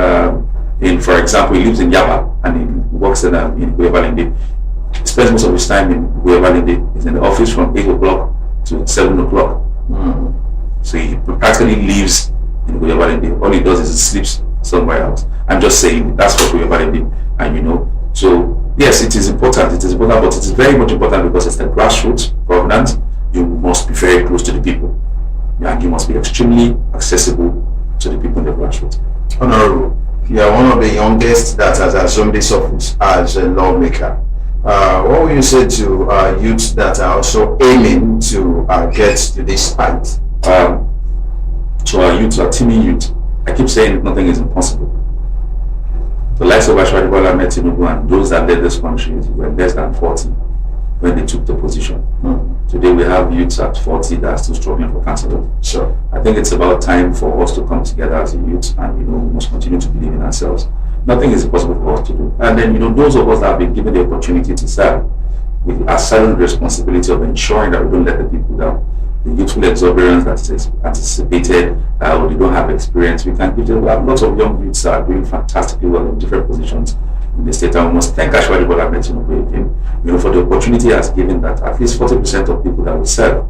for example, he lives in Yaba and he works in Ikoyi Balinde, he spends most of his time in Ikoyi Balinde. He's in the office from 8 o'clock to 7 o'clock. So he practically lives in Ikoyi Balinde. All he does is he sleeps somewhere else. I'm just saying that's what Ikoyi Balinde. And so yes, it is important, but it is very much important because it's the grassroots governance. You must be very close to the people, and you must be extremely accessible to the people in the grassroots. Honorable, you are one of the youngest that has assumed this office as a lawmaker. What will you say to youths that are also aiming to get to this height? To our youth, our teeming youth, I keep saying nothing is impossible. The likes of Adewale Temitope and those that led this country were less than 40 when they took the position. Today we have youths at 40 that are still struggling for council. Sure. I think it's about time for us to come together as a youth, and we must continue to believe in ourselves. Nothing is impossible for us to do. And then those of us that have been given the opportunity to serve with a certain responsibility of ensuring that we don't let the people down. the youthful exuberance that is anticipated, or they don't have experience. We can give them. We have lots of young youths that are doing fantastically well in different positions in the state. And we must thank Adewale Temitope again, for the opportunity he has given that at least 40% of people that we serve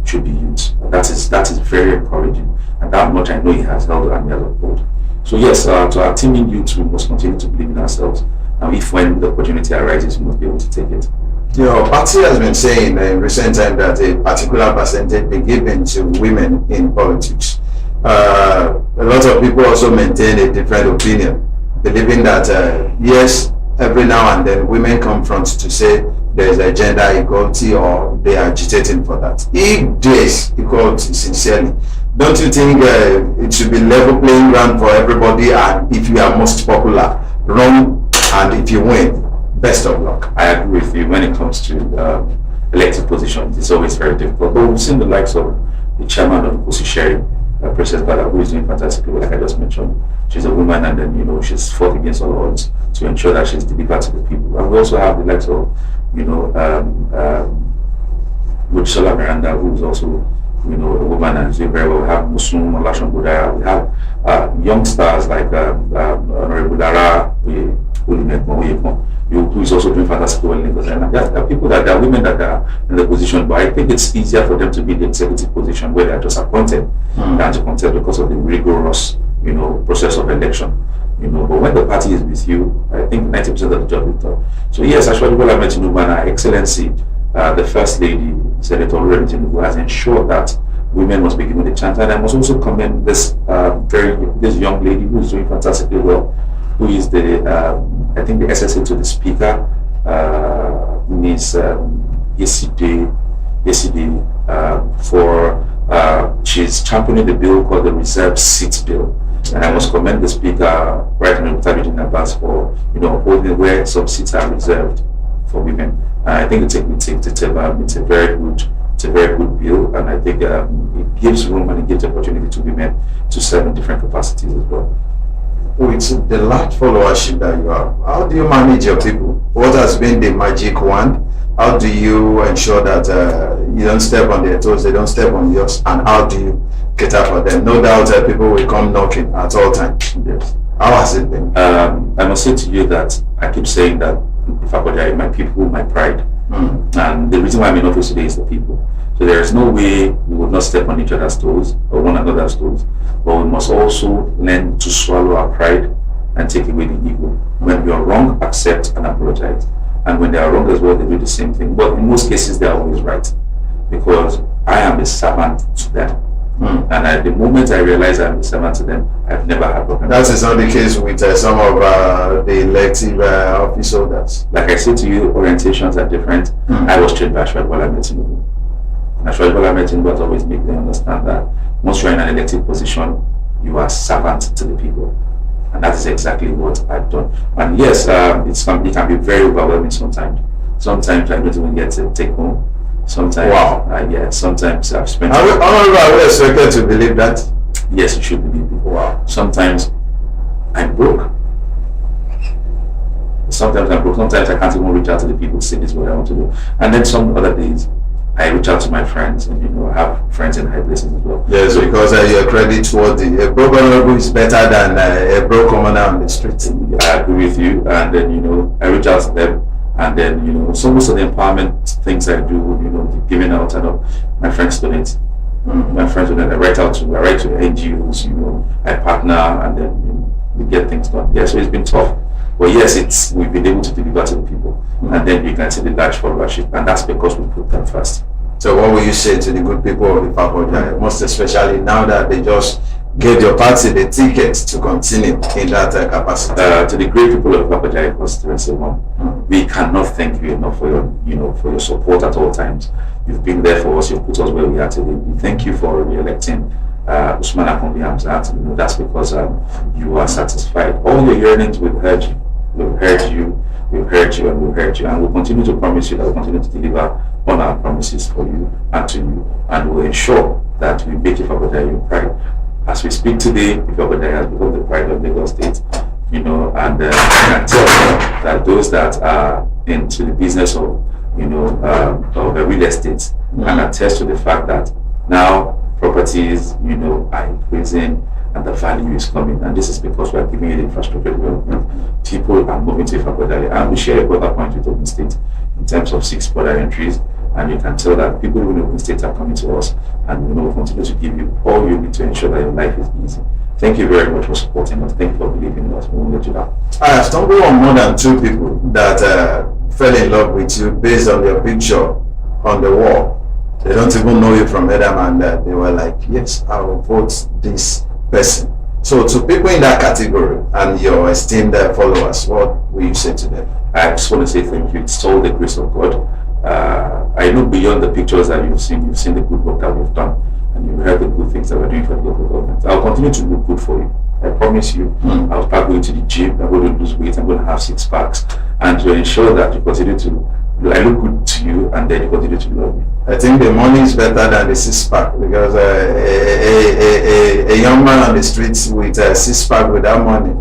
should be youths. That is very encouraging, and that much I know he has held and he has upheld. So yes, to our teaming youths, we must continue to believe in ourselves, and if when the opportunity arises, we must be able to take it. Your party has been saying in recent time that a particular percentage be given to women in politics. A lot of people also maintain a different opinion, believing that yes, every now and then women come front to say there's a gender equality, or they are agitating for that. If there's equality, sincerely, don't you think it should be level playing ground for everybody, and if you are most popular, run, and if you win, best of luck? I agree with you. When it comes to elected positions, it's always very difficult. But we've seen the likes of the chairman of the Sherry, Princess Bada, who is doing fantastically, like I just mentioned. She's a woman, and then she's fought against all odds to ensure that she's delivered to the people. And we also have the likes of Mojisola Miranda, who is also a woman and is doing very well. We have Muslim Olashon Budaya. We have young stars like Honorable Lara who is also doing fantastically well in Lagos. And there are people there are women that are in the position, but I think it's easier for them to be in the executive position where they are just appointed than to contest because of the rigorous process of election. But when the party is with you, I think 90% of the job is done. So yes, actually, what I mentioned, Her Excellency, the First Lady, Senator Tinubu, has ensured that women must be given the chance. And I must also commend this young lady who is doing fantastically well, who is the SSA to the Speaker, Ms. Yesterday, she's championing the bill called the Reserved Seats Bill. And I must commend the Speaker, right in the Abbas, for holding where some seats are reserved for women. I think it's a very good bill, and I think it gives room and it gives opportunity to women to serve in different capacities as well. With the large followership that you have, how do you manage your people? What has been the magic wand? How do you ensure that you don't step on their toes, they don't step on yours, and how do you cater for them? No doubt people will come knocking at all times. Yes. How has it been? I must say to you that I keep saying that my people, my pride. And the reason why I'm in office today is the people. So there is no way we would not step on each other's toes or one another's toes, but we must also learn to swallow our pride and take away the ego. When we are wrong, accept and apologize. And when they are wrong as well, they do the same thing. But in most cases, they are always right, because I am a servant to them. And at the moment I realize I'm a servant to them, I've never had problems. That is not the case with some of the elective office holders. Like I said to you, orientations are different. I was trained by Adewale Temitope. And Adewale Temitope has always made them understand that once you're in an elected position, you are servant to the people. And that is exactly what I've done. And yes, it can be very overwhelming sometimes. Sometimes I don't even get to take home. Sometimes, wow. Sometimes I've spent. Are we expected to believe that? Yes, you should believe it. Wow. Sometimes I'm broke. Sometimes I can't even reach out to the people to say this is what I want to do. And then some other days, I reach out to my friends, and I have friends in high places as well. Yes, so, because your credit towards a broke honorable is better than a broke commoner on the street. I agree with you, and then I reach out to them. And then, so most of the empowerment things I do, the giving out, my friends donate. My friends donate. I write to NGOs, I partner, and then we get things done. Yeah, so it's been tough. But yes, we've been able to deliver to the people. And then you can see the large followership, and that's because we put them first. So what will you say to the good people of the Fakoja, most especially now that they just gave your party the ticket to continue in that capacity? To the great people of Fakoja constituency, we cannot thank you enough for your support at all times. You've been there for us. You've put us where we are today. We thank you for re-electing Usman Akombi Hamzat. That's because you are satisfied. All your yearnings, we've heard you. We've heard you, and we'll continue to promise you that we'll continue to deliver on our promises for you and to you, and we'll ensure that we make Ifakoda your pride. As we speak today, Ifakoda has become the pride of Lagos State, and I can tell you that those that are into the business of, of real estate can attest to the fact that Now properties, are increasing and the value is coming. And this is because we are giving it infrastructure development. People are moving to Ifakodai. And we share a border point with Ogun State in terms of 6 border entries. And you can tell that people in Ogun State are coming to us, and we will continue to give you all you need to ensure that your life is easy. Thank you very much for supporting us. Thank you for believing in us. We will let you down. I have stumbled on more than 2 people that fell in love with you based on your picture on the wall. They don't even know you from Adam, and they were like, yes, I will vote this person. So to people in that category and your esteemed followers, what will you say to them? I just want to say thank you. It's all the grace of God. I know beyond the pictures that you've seen the good work that we've done, and you've heard the good things that we're doing for the local government. I'll continue to do good for you. I promise you. I'll start going to the gym. I'm going to lose weight. I'm going to have 6 packs, and to ensure that you continue to, I look good to you, and then you continue to love me. I think the money is better than the 6 pack, because a young man on the streets with a 6 pack without money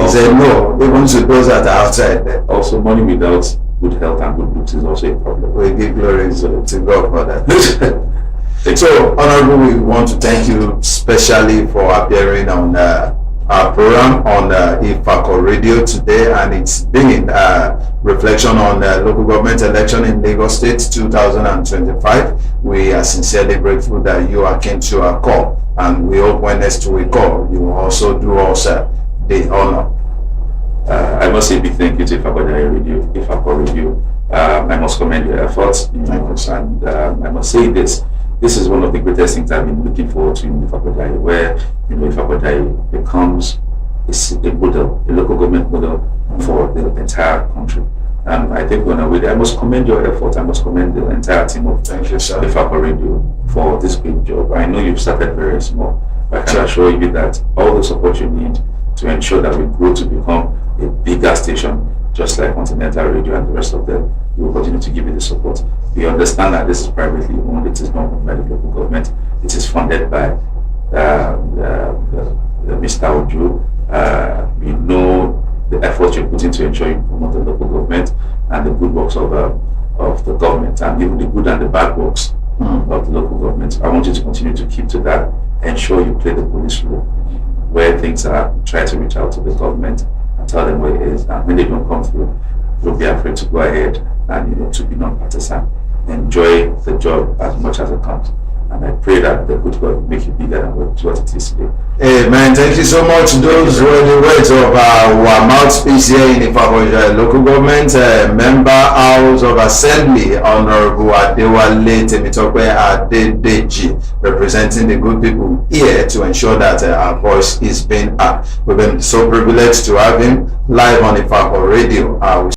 is a no, even to those that are outside there. Also, money without good health and good looks is also a problem. We give glory to God for that. So, Honorable, we want to thank you specially for appearing on our program on Ifako Radio today, and it's been reflection on local government election in Lagos State 2025. We are sincerely grateful that you are came to our call, and we hope when next we call, you will also do us the honor. I must say big thank you to Ifako Radio. I must commend your efforts, and I must say this is one of the greatest things I've been looking forward to in Ifakodai, where Ifakodai becomes a model, a local government model for the entire country. I think we're on our way there. I must commend your effort. I must commend the entire team of Ifako Radio for this great job. I know you've started very small, but I can assure you that all the support you need to ensure that we grow to become a bigger station, just like Continental Radio and the rest of them, we will continue to give you the support. We understand that this is privately owned, it is not owned by the local government, it is funded by Mr. Ojo. We know the efforts you're putting to ensure you promote the local government and the good works of the government, and even the good and the bad works of the local government. I want you to continue to keep to that, ensure you play the police role. Where things are, try to reach out to the government and tell them where it is, and when they don't come through, don't be afraid to go ahead and to be non-partisan. Enjoy the job as much as it comes, and I pray that the good God will make you bigger than what it is today. Amen. Thank you so much. Those were the words of our mouthpiece here in Ifako local government, member House of Assembly, Honorable Adewale Temitope Adedeji, representing the good people here to ensure that our voice is being heard. We've been so privileged to have him live on Ifako Radio.